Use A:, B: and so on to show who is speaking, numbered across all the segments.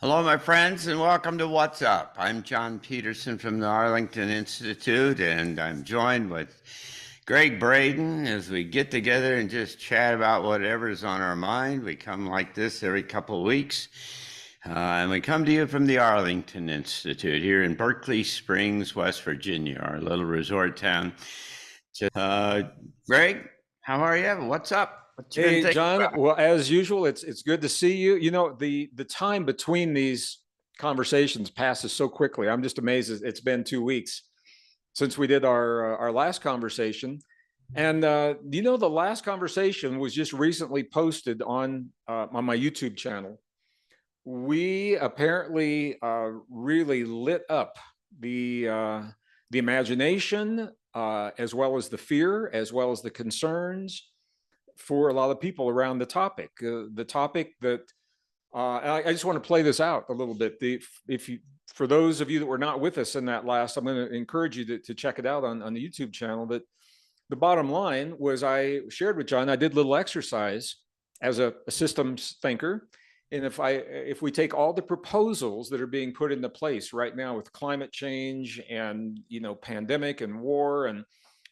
A: Hello, my friends, and welcome to What's Up. I'm John Peterson from the Arlington Institute, and I'm joined with Gregg Braden as we get together and just chat about whatever's on our mind. We come like this every couple of weeks, and we come to you from the Arlington Institute here in Berkeley Springs, West Virginia, our little resort town. Gregg, how are you? What's up? What you been
B: Hey,
A: thinking
B: John.
A: about?
B: Well, as usual, it's good to see you. You know, the time between these conversations passes so quickly. I'm just amazed. It's been 2 weeks since we did our last conversation, and the last conversation was just recently posted on my YouTube channel. We apparently really lit up the imagination, as well as the fear, as well as the concerns for a lot of people around the topic. The topic that I just want to play this out a little bit. For those of you that were not with us in that last, I'm going to encourage you to check it out on the YouTube channel. But the bottom line was, I shared with John, I did a little exercise as a systems thinker. And if we take all the proposals that are being put into place right now with climate change and pandemic and war and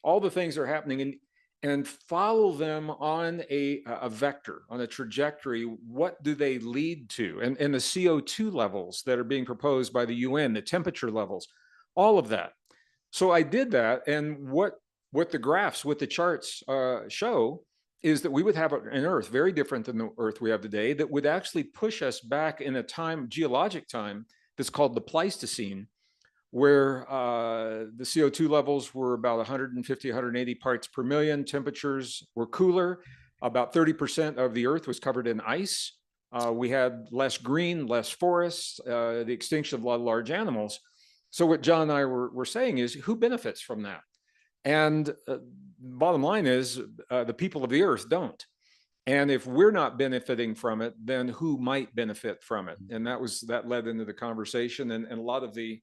B: all the things that are happening, and follow them on a vector, on a trajectory, what do they lead to? And the CO2 levels that are being proposed by the UN, the temperature levels, all of that. So I did that, and what the graphs, what the charts show is that we would have an Earth very different than the Earth we have today, that would actually push us back in a time, geologic time, that's called the Pleistocene, where the CO2 levels were about 150, 180 parts per million. Temperatures were cooler. About 30% of the Earth was covered in ice. We had less green, less forests, the extinction of a lot of large animals. So what John and I were saying is, who benefits from that? And bottom line is, the people of the Earth don't. And if we're not benefiting from it, then who might benefit from it? And that led into the conversation and a lot of the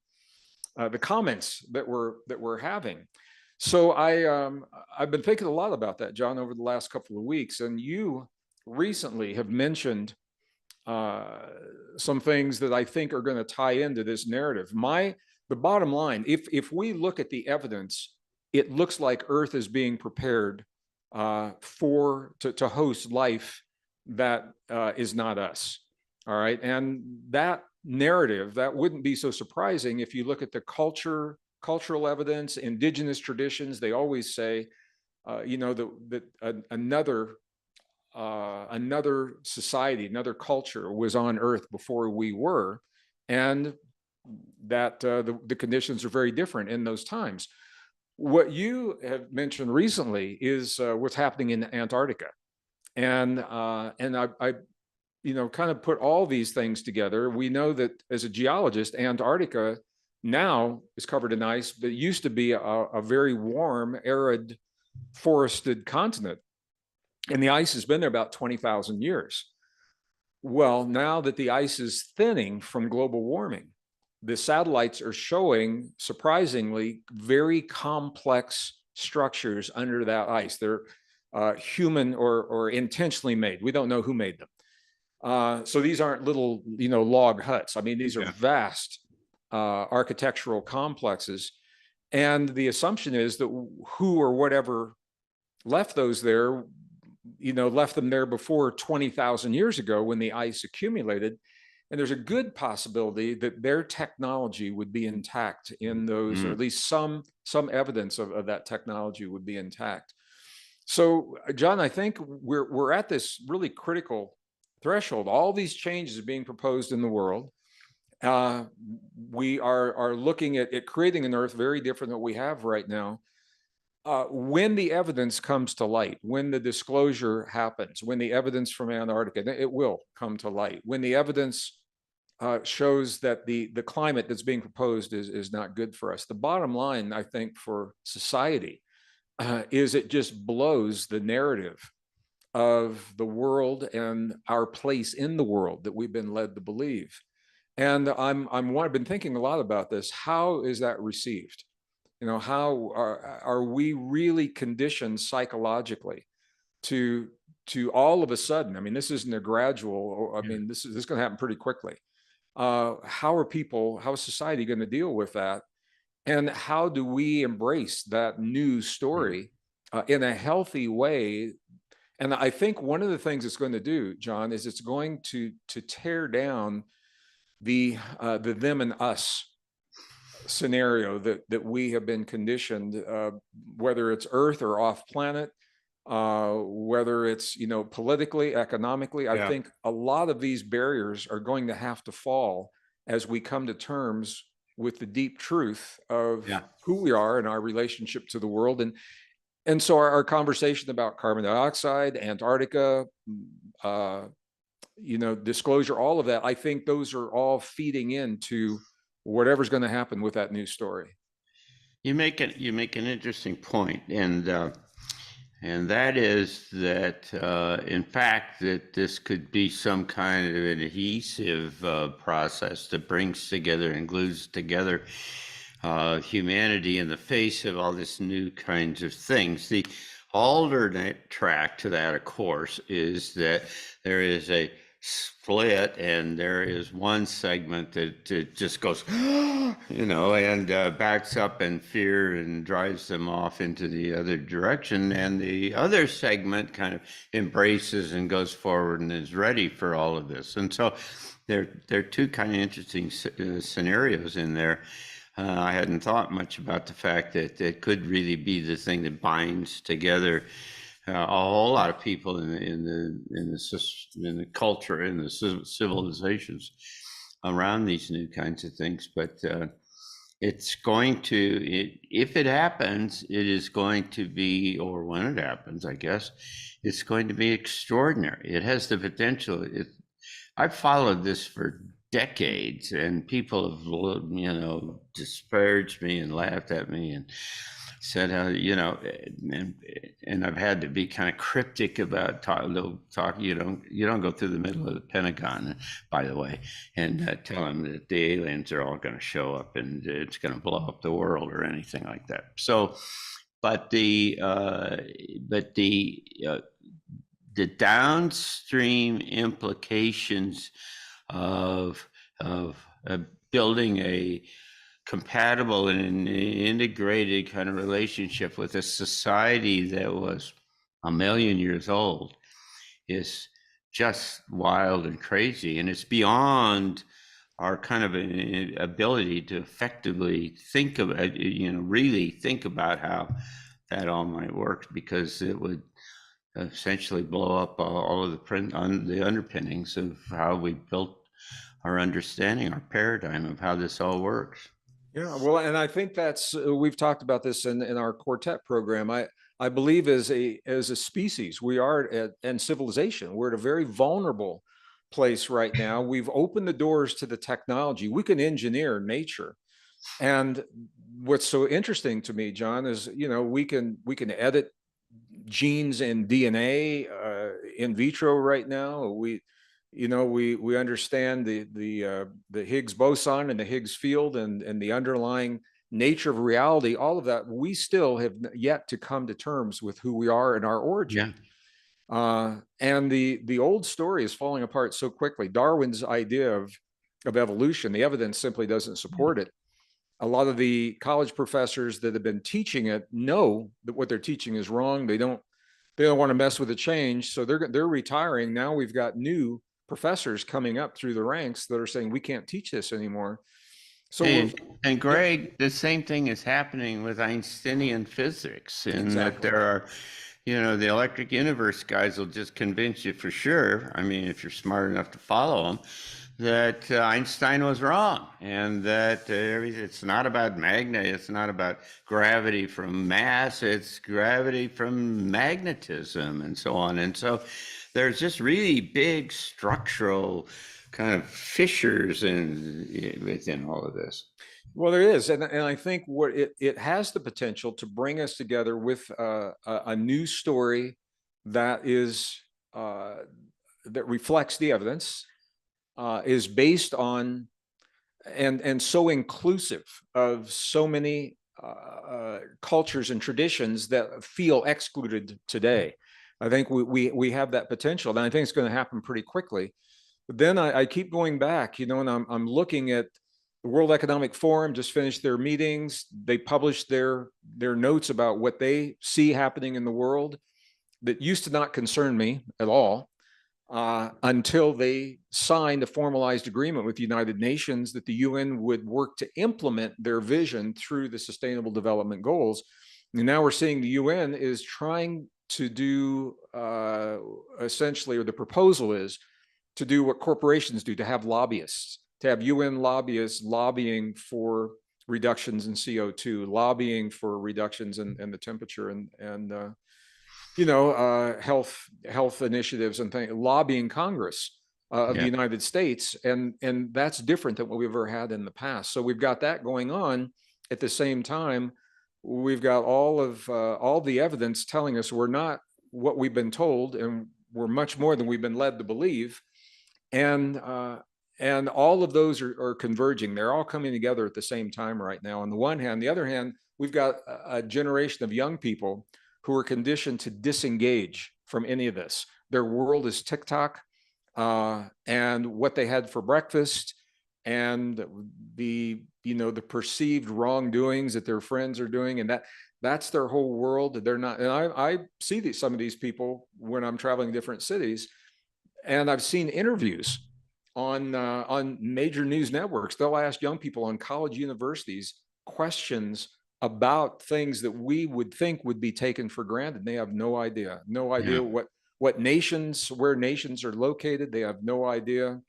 B: comments that we're having. So I've been thinking a lot about that, John, over the last couple of weeks. And you recently have mentioned some things that I think are going to tie into this narrative. The bottom line, if we look at the evidence, it looks like Earth is being prepared to host life that is not us. All right, and that narrative, that wouldn't be so surprising if you look at the cultural evidence, indigenous traditions. They always say, that another society, another culture was on Earth before we were, and that the conditions are very different in those times. What you have mentioned recently is what's happening in Antarctica, and I kind of put all these things together. We know that as a geologist, Antarctica now is covered in ice, but it used to be a very warm, arid, forested continent. And the ice has been there about 20,000 years. Well, now that the ice is thinning from global warming, the satellites are showing, surprisingly, very complex structures under that ice. They're human or intentionally made. We don't know who made them. So these aren't little, log huts. I mean, these are vast architectural complexes. And the assumption is that who or whatever left those there, left them there before 20,000 years ago when the ice accumulated. And there's a good possibility that their technology would be intact in those, or at least some evidence of that technology would be intact. So, John, I think we're at this really critical threshold. All these changes are being proposed in the world. We are looking at creating an Earth very different than what we have right now. When the evidence comes to light, when the disclosure happens, when the evidence from Antarctica, it will come to light. When the evidence shows that the climate that's being proposed is not good for us. The bottom line, I think, for society is it just blows the narrative of the world and our place in the world that we've been led to believe. And I've been thinking a lot about this. How is that received? How are we really conditioned psychologically to all of a sudden? I mean, this isn't a gradual. I mean, this is going to happen pretty quickly. how is society going to deal with that? And how do we embrace that new story in a healthy way? And I think one of the things it's going to do, John, is it's going to tear down the them and us scenario that we have been conditioned, whether it's Earth or off planet, whether it's, you know, politically, economically. I
A: Yeah.
B: think a lot of these barriers are going to have to fall as we come to terms with the deep truth of
A: Yeah.
B: who we are and our relationship to the world. And so our conversation about carbon dioxide, Antarctica, uh, you know, disclosure, all of that, I think those are all feeding into whatever's going to happen with that new story.
A: You make an interesting point, and that is that in fact that this could be some kind of an adhesive process that brings together and glues together humanity in the face of all this new kinds of things. The alternate track to that, of course, is that there is a split and there is one segment that just goes, you know, and backs up in fear and drives them off into the other direction. And the other segment kind of embraces and goes forward and is ready for all of this. And so there are two kind of interesting scenarios in there. I hadn't thought much about the fact that it could really be the thing that binds together a whole lot of people in the culture, in the civilizations around these new kinds of things. But it's going to, if it happens, it is going to be, or when it happens, I guess, it's going to be extraordinary. It has the potential. I've followed this for decades, and people have, you know, disparaged me and laughed at me and said how, you know, and I've had to be kind of cryptic about talk. You don't go through the middle of the Pentagon, by the way, and tell them that the aliens are all going to show up and it's going to blow up the world or anything like that. So, but the downstream implications of building a compatible and integrated kind of relationship with a society that was a million years old is just wild and crazy, and it's beyond our kind of ability to effectively think about, you know, really think about how that all might work, because it would essentially blow up all of the underpinnings of how we built our understanding, our paradigm of how this all works.
B: Yeah, well, and I think that's we've talked about this in our quartet program. I believe as a species, we are and civilization, we're at a very vulnerable place right now. We've opened the doors to the technology. We can engineer nature. And what's so interesting to me, John, is, you know, we can edit genes and DNA in vitro right now. We understand the Higgs boson and the Higgs field and the underlying nature of reality. All of that, we still have yet to come to terms with who we are and our origin. And the old story is falling apart so quickly. Darwin's idea of evolution, the evidence simply doesn't support it. A lot of the college professors that have been teaching it know that what they're teaching is wrong. They don't want to mess with the change, so they're retiring. Now we've got new professors coming up through the ranks that are saying we can't teach this anymore. So
A: and Greg, the same thing is happening with Einsteinian physics, in that there are, you know, the electric universe guys will just convince you for sure. I mean, if you're smart enough to follow them, that Einstein was wrong, and that it's not about magnet, it's not about gravity from mass, it's gravity from magnetism, and so on. And so there's just really big structural kind of fissures within all of this.
B: Well, there is, and I think what it has the potential to bring us together with a new story that is that reflects the evidence, is based on and so inclusive of so many cultures and traditions that feel excluded today. I think we have that potential, and I think it's going to happen pretty quickly. But then I keep going back, and I'm looking at the World Economic Forum just finished their meetings. They published their notes about what they see happening in the world that used to not concern me at all, until they signed a formalized agreement with the United Nations that the UN would work to implement their vision through the Sustainable Development Goals. And now we're seeing the UN is trying to do essentially, or the proposal is to do what corporations do, to have lobbyists, to have UN lobbyists lobbying for reductions in CO2, lobbying for reductions in the temperature and health initiatives and things, lobbying Congress of the United States, and that's different than what we've ever had in the past. So we've got that going on. At the same time, we've got all the evidence telling us we're not what we've been told, and we're much more than we've been led to believe, and all of those are converging. They're all coming together at the same time right now. On the one hand, the other hand, we've got a generation of young people who are conditioned to disengage from any of this. Their world is TikTok and what they had for breakfast, and the perceived wrongdoings that their friends are doing, and that's their whole world. They're not, and I see some of these people when I'm traveling different cities, and I've seen interviews on major news networks. They'll ask young people on college universities questions about things that we would think would be taken for granted. They have no idea where nations are located. They have no idea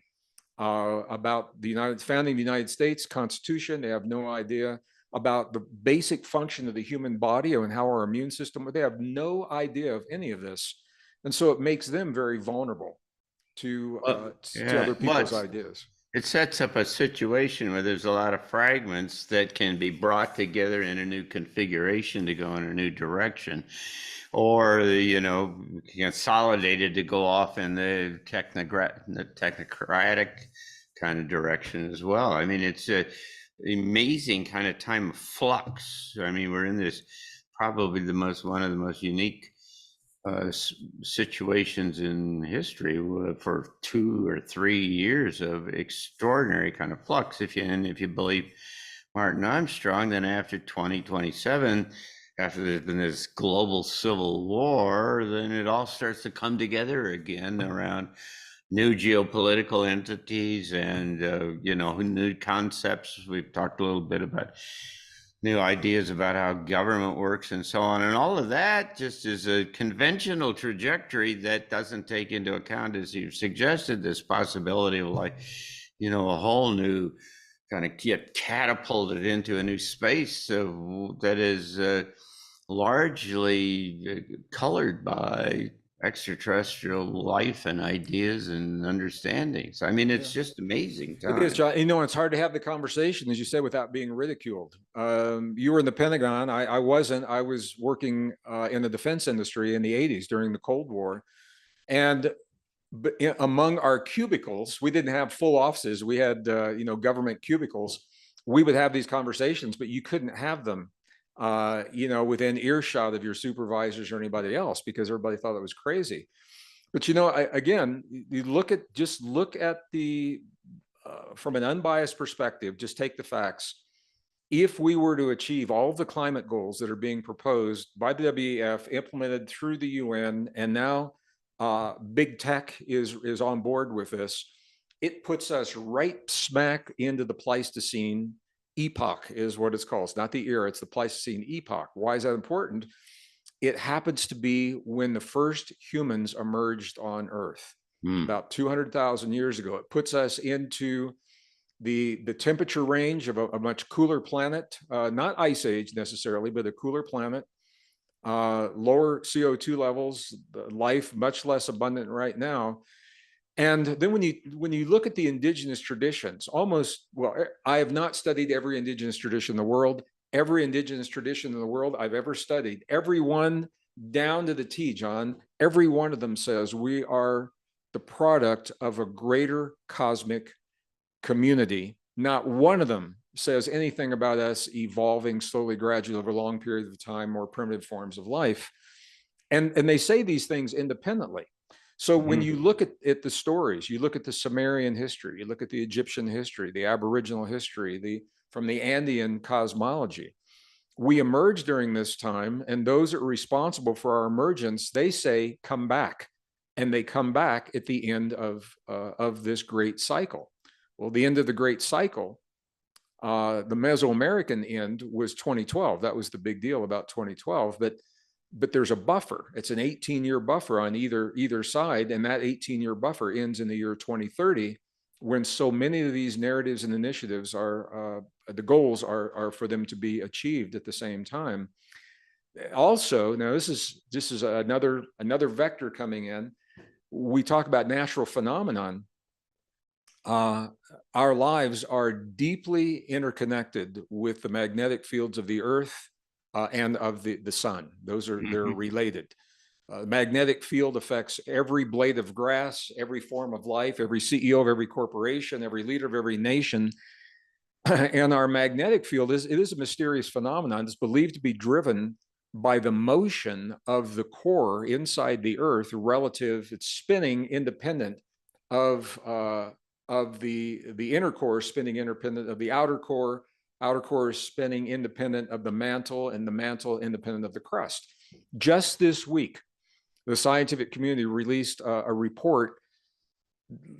B: about founding the United States Constitution. They have no idea about the basic function of the human body and how our immune system. They have no idea of any of this, and so it makes them very vulnerable to other people's ideas.
A: It sets up a situation where there's a lot of fragments that can be brought together in a new configuration to go in a new direction, or consolidated to go off in the technocratic kind of direction as well. I mean, it's an amazing kind of time of flux. I mean, we're in this probably one of the most unique situations in history for 2 or 3 years of extraordinary kind of flux. If you believe Martin Armstrong, then after 2027, after there's been this global civil war, then it all starts to come together again around new geopolitical entities and new concepts. We've talked a little bit about new ideas about how government works and so on. And all of that just is a conventional trajectory that doesn't take into account, as you suggested, this possibility of a whole new kind of get catapulted into a new space that is largely colored by extraterrestrial life and ideas and understandings. I mean, it's just amazing time.
B: It is, John. It's hard to have the conversation, as you said, without being ridiculed. You were in the Pentagon. I wasn't. I was working in the defense industry in the 80s during the Cold War. And among our cubicles, we didn't have full offices. We had, government cubicles. We would have these conversations, but you couldn't have them within earshot of your supervisors or anybody else, because everybody thought it was crazy. But again, you look at the from an unbiased perspective, just take the facts. If we were to achieve all of the climate goals that are being proposed by the WEF, implemented through the UN, and now big tech is on board with this, it puts us right smack into the Pleistocene epoch, is what it's called. It's not the era, it's the Pleistocene epoch. Why is that important? It happens to be when the first humans emerged on Earth about 200,000 years ago. It puts us into the temperature range of a much cooler planet, not ice age necessarily, but a cooler planet, lower CO2 levels, life much less abundant right now. And then when you look at the indigenous traditions, I have not studied every indigenous tradition in the world. Every indigenous tradition in the world I've ever studied, every one down to the T, John, every one of them says we are the product of a greater cosmic community. Not one of them says anything about us evolving slowly, gradually over long periods of time, more primitive forms of life. And they say these things independently. So when you look at the stories, you look at the Sumerian history, you look at the Egyptian history, the Aboriginal history, from the Andean cosmology, we emerge during this time, and those that are responsible for our emergence, they say, come back. And they come back at the end of this great cycle. Well, the end of the great cycle, the Mesoamerican end was 2012. That was the big deal about 2012. But there's a buffer. It's an 18-year buffer on either side, and that 18-year buffer ends in the year 2030, when so many of these narratives and initiatives are the goals are for them to be achieved at the same time. Also, now this is another vector coming in. We talk about natural phenomenon. Our lives are deeply interconnected with the magnetic fields of the Earth and of the sun. They're related. Magnetic field affects every blade of grass, every form of life, every CEO of every corporation, every leader of every nation. And our magnetic field is a mysterious phenomenon. It's believed to be driven by the motion of the core inside the Earth relative. It's spinning independent of the inner core, spinning independent of the outer core. Outer core is spinning independent of the mantle, and the mantle independent of the crust. Just this week, the scientific community released a report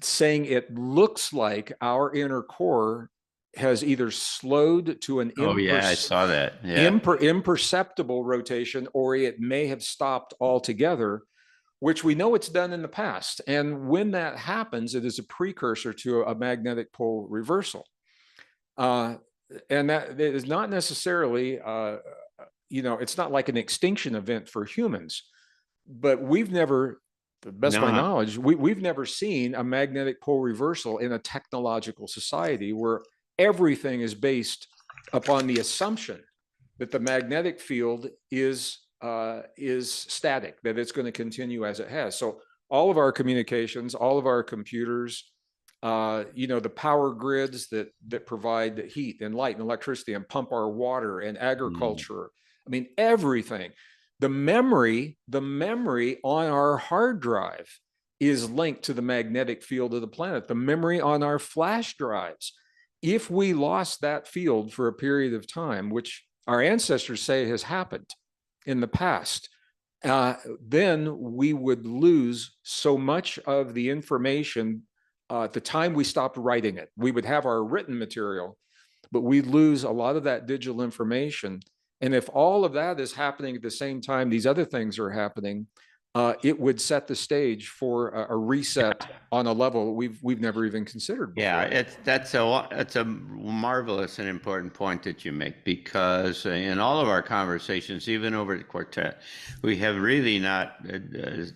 B: saying it looks like our inner core has either slowed to an
A: I saw that. Yeah.
B: imperceptible rotation, or it may have stopped altogether, which we know it's done in the past. And when that happens, it is a precursor to a magnetic pole reversal. And that is not necessarily, it's not like an extinction event for humans, but we've never, to the best of my knowledge, we've never seen a magnetic pole reversal in a technological society where everything is based upon the assumption that the magnetic field is static, that it's going to continue as it has. So all of our communications, all of our computers, the power grids that provide the heat and light and electricity and pump our water and agriculture. I mean, everything. The memory on our hard drive is linked to the magnetic field of the planet. The memory on our flash drives. If we lost that field for a period of time, which our ancestors say has happened in the past, then we would lose so much of the information at the time we stopped writing it. We would have our written material, but we'd lose a lot of that digital information. And if all of that is happening at the same time these other things are happening, it would set the stage for a reset on a level we've never even considered before.
A: Yeah, that's a marvelous and important point that you make, because in all of our conversations, even over the quartet, we have really not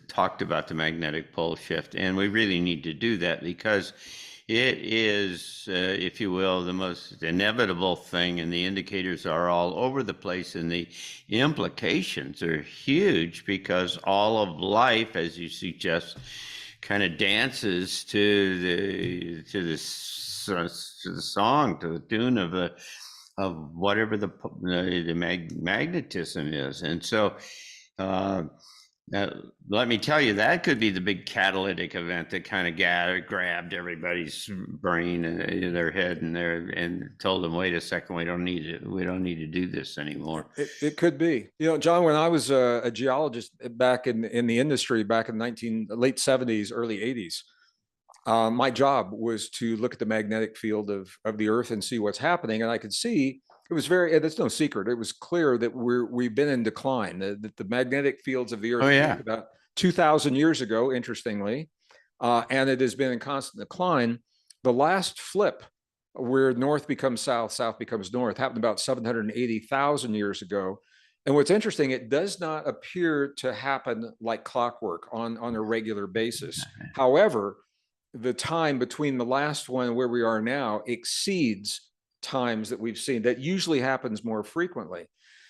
A: talked about the magnetic pole shift, and we really need to do that, because it is, if you will, the most inevitable thing, and the indicators are all over the place, and the implications are huge, because all of life, as you suggest, kind of dances to the song, to the tune of whatever the magnetism is. And so let me tell you, that could be the big catalytic event that kind of grabbed everybody's brain and their head and told them, wait a second, we don't need to do this anymore.
B: It could be. John, when I was a geologist back in the industry back in late 70s, early 80s, my job was to look at the magnetic field of the Earth and see what's happening. And I could see that's no secret. It was clear that we've been in decline, that the magnetic fields of the Earth peaked about 2,000 years ago, interestingly, and it has been in constant decline. The last flip, where north becomes south, south becomes north, happened about 780,000 years ago. And what's interesting, it does not appear to happen like clockwork on a regular basis. However, the time between the last one where we are now exceeds times that we've seen. That usually happens more frequently.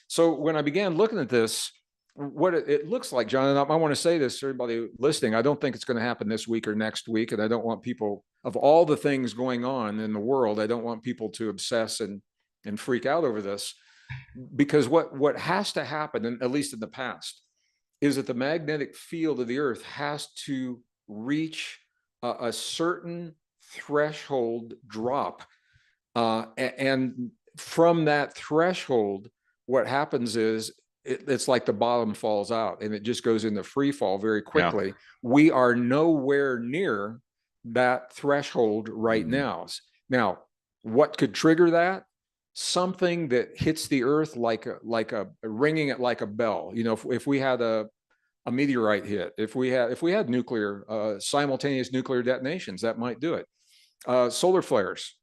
B: So when I began looking at this, what it looks like, John, and I want to say this to everybody listening, I don't think it's going to happen this week or next week. And I don't want people, of all the things going on in the world, I don't want people to obsess and freak out over this, because what has to happen, and at least in the past, is that the magnetic field of the Earth has to reach a certain threshold drop. And from that threshold, what happens is it's like the bottom falls out and it just goes into free fall very quickly. We are nowhere near that threshold right now. Now, what could trigger that? Something that hits the Earth like a ringing it like a bell. You know, if we had a meteorite hit, if we had nuclear simultaneous nuclear detonations, that might do it. Solar flares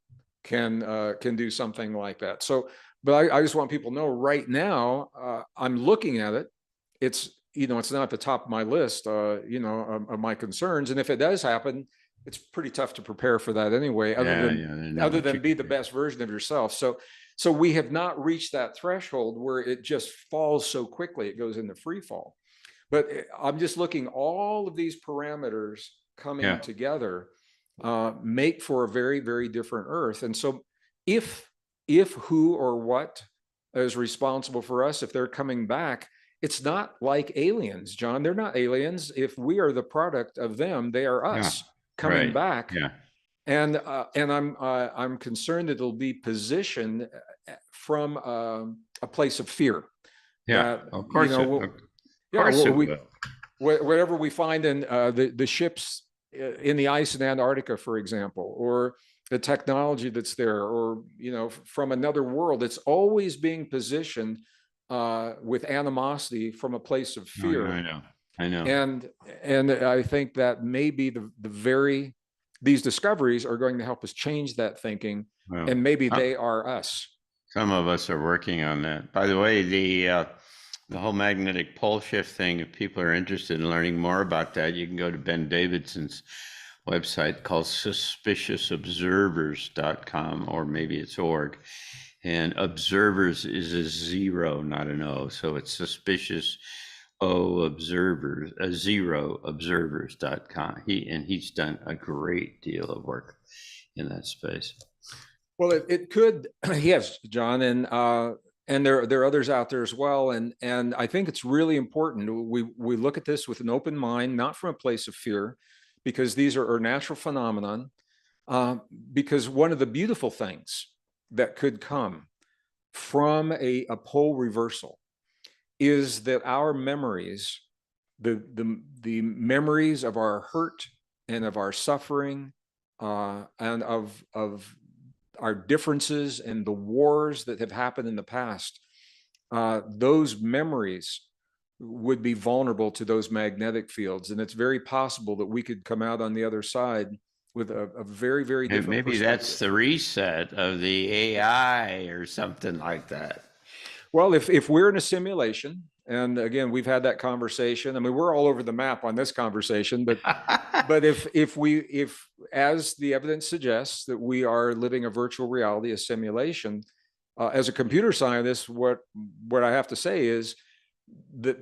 B: can do something like that. So, but I just want people to know right now, I'm looking at it. It's, you know, it's not at the top of my list, you know, of my concerns. And if it does happen, it's pretty tough to prepare for that anyway, other than be the best version of yourself. So we have not reached that threshold where it just falls so quickly, it goes into free fall. But I'm just looking, all of these parameters coming together make for a very, very different Earth. And so if who or what is responsible for us, if they're coming back, it's not like aliens, John. They're not aliens. If we are the product of them, they are us coming back. And I'm concerned that it'll be positioned from a place of fear.
A: Of course.
B: You know, whatever we find in the ships in the ice in Antarctica, for example, or the technology that's there, or, you know, from another world, it's always being positioned with animosity from a place of fear.
A: I know.
B: And I think that maybe these discoveries are going to help us change that thinking, and maybe they are us.
A: Some of us are working on that. By the way, the whole magnetic pole shift thing, if people are interested in learning more about that, you can go to Ben Davidson's website called suspiciousobservers.com, or maybe it's org. And observers is a 0, not an O. So it's suspicious observers, a 0 observers.com. He's done a great deal of work in that space.
B: Well, it could, yes, John, and there are others out there as well. And I think it's really important we look at this with an open mind, not from a place of fear, because these are natural phenomenon. Because one of the beautiful things that could come from a pole reversal is that our memories, the memories of our hurt and of our suffering, and of our differences and the wars that have happened in the past, those memories would be vulnerable to those magnetic fields. And it's very possible that we could come out on the other side with a very, very different
A: maybe that's the reset of the AI or something like that.
B: Well, if we're in a simulation, and again, we've had that conversation. I mean, we're all over the map on this conversation, but if as the evidence suggests that we are living a virtual reality, a simulation, as a computer scientist, what I have to say is that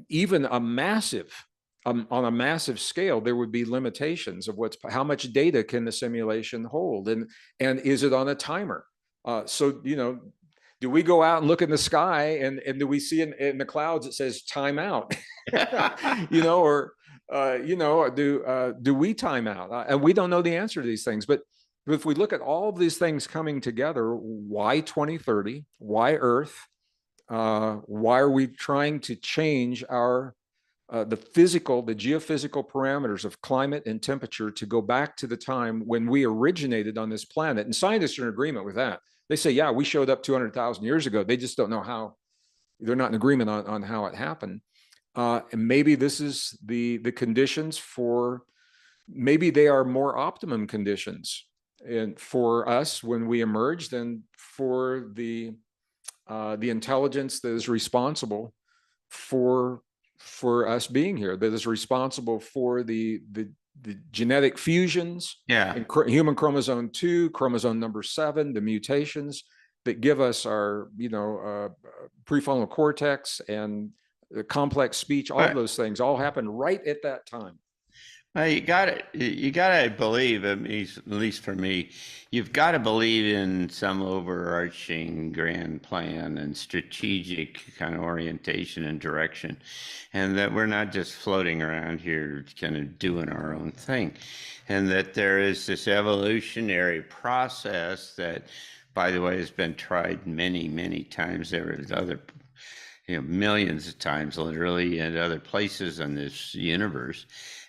B: even on a massive scale, there would be limitations of how much data can the simulation hold, and is it on a timer? So, you know, do we go out and look in the sky and do we see in the clouds it says time out? You know, or you know, do we time out? And we don't know the answer to these things. But if we look at all of these things coming together, why 2030? Why Earth? Why are we trying to change our the geophysical parameters of climate and temperature to go back to the time when we originated on this planet? And scientists are in agreement with that. They say, yeah, we showed up 200,000 years ago. They just don't know how. They're not in agreement on how it happened. And maybe this is the conditions for, maybe they are more optimum conditions and for us when we emerge than for the intelligence that is responsible for us being here, that is responsible for the genetic fusions, in human chromosome 2, chromosome number 7, the mutations that give us our, you know, prefrontal cortex and the complex speech. All of those things all happen right at that time.
A: Well, you got to believe, at least for me, you've got to believe in some overarching grand plan and strategic kind of orientation and direction, and that we're not just floating around here kind of doing our own thing, and that there is this evolutionary process that, by the way, has been tried many, many times. There is other, millions of times literally in other places in this universe,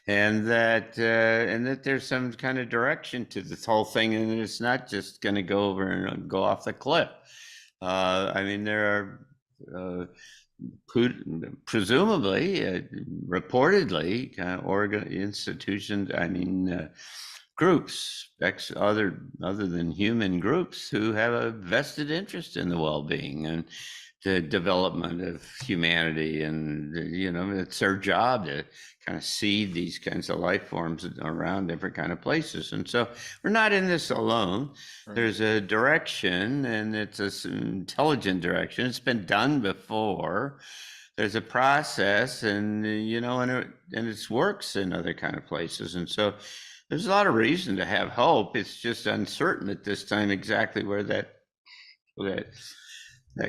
A: and that there's some kind of direction to this whole thing, and it's not just going to go over and go off the cliff. I mean, there are presumably, reportedly, institutions. I mean, groups, other than human groups, who have a vested interest in the well-being and the development of humanity, and it's their job to kind of seed these kinds of life forms around different kind of places. And so we're not in this alone.
B: Right.
A: There's a direction, and it's an intelligent direction. It's been done before. There's a process, and it works in other kind of places. And so there's a lot of reason to have hope. It's just uncertain at this time exactly where that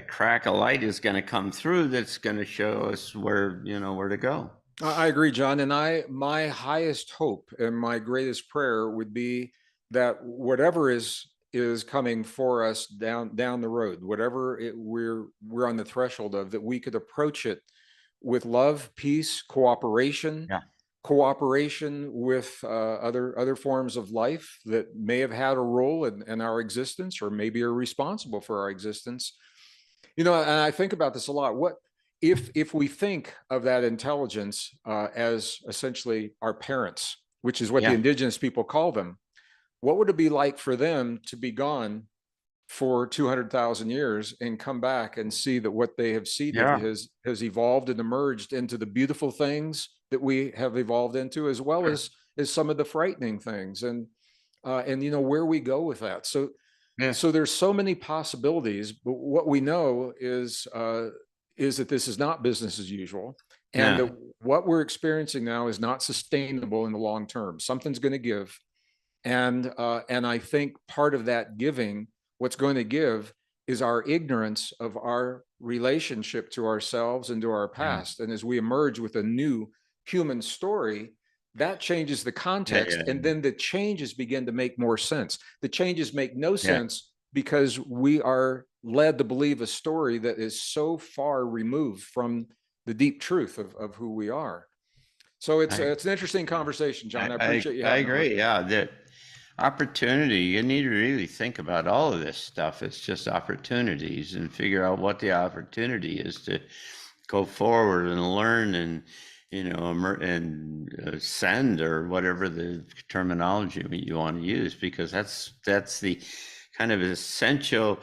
A: crack of light is going to come through, that's going to show us where to go.
B: I agree, John. And my highest hope and my greatest prayer would be that whatever is coming for us down the road, whatever we're on the threshold of, that we could approach it with love, peace, cooperation,
A: Yeah.
B: cooperation with other forms of life that may have had a role in our existence, or maybe are responsible for our existence. And I think about this a lot. What if we think of that intelligence as essentially our parents, which is what the indigenous people call them? What would it be like for them to be gone for 200,000 years and come back and see that what they have seeded has evolved and emerged into the beautiful things that we have evolved into, as well as some of the frightening things, and where we go with that. So there's so many possibilities, but what we know is that this is not business as usual, and that what we're experiencing now is not sustainable in the long term. Something's going to give, and I think part of that giving, what's going to give, is our ignorance of our relationship to ourselves and to our past. And as we emerge with a new human story, that changes the context, and then the changes begin to make more sense. The changes make no sense because we are led to believe a story that is so far removed from the deep truth of who we are. So it's an interesting conversation, John. I appreciate you.
A: I agree. Yeah, that opportunity. You need to really think about all of this stuff. It's just opportunities, and figure out what the opportunity is to go forward and learn, and send, or whatever the terminology you want to use, because that's the kind of essential.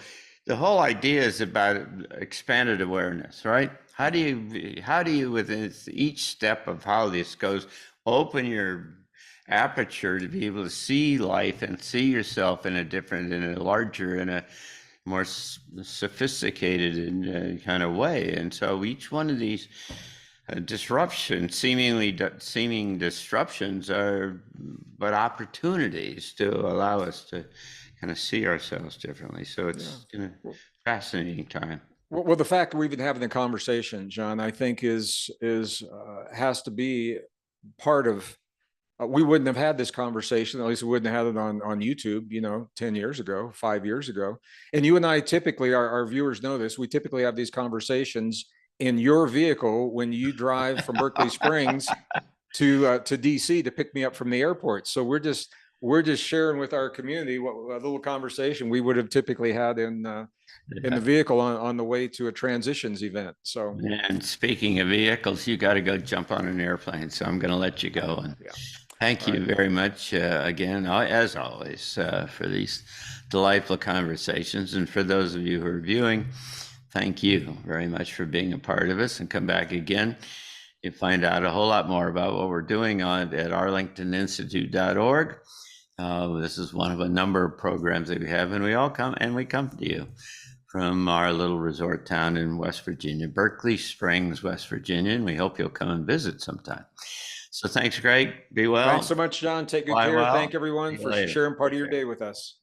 A: The whole idea is about expanded awareness, right? How do you within each step of how this goes, open your aperture to be able to see life and see yourself in a larger, in a more sophisticated kind of way. And so each one of these seeming disruptions are but opportunities to allow us to kind of see ourselves differently. So it's a fascinating time.
B: Well, the fact that we've been having the conversation, John, I think has to be part of. We wouldn't have had this conversation, at least we wouldn't have had it on YouTube, 10 years ago, 5 years ago. And you and I typically, our viewers know this, we typically have these conversations in your vehicle when you drive from Berkeley Springs to DC to pick me up from the airport. So we're just sharing with our community what a little conversation we would have typically had in the vehicle on the way to a transitions event. So,
A: and speaking of vehicles, you got to go jump on an airplane, so I'm going to let you go. And thank you very much again, as always, for these delightful conversations. And for those of you who are viewing, thank you very much for being a part of us, and come back again. You find out a whole lot more about what we're doing at arlingtoninstitute.org. This is one of a number of programs that we have, and we come to you from our little resort town in West Virginia, Berkeley Springs, West Virginia, and we hope you'll come and visit sometime. So thanks, Greg. Be well.
B: Thanks so much, John. Take good
A: Fly
B: care.
A: well.
B: Thank everyone
A: See you
B: for
A: later.
B: sharing part of
A: Take
B: your
A: care.
B: day with us.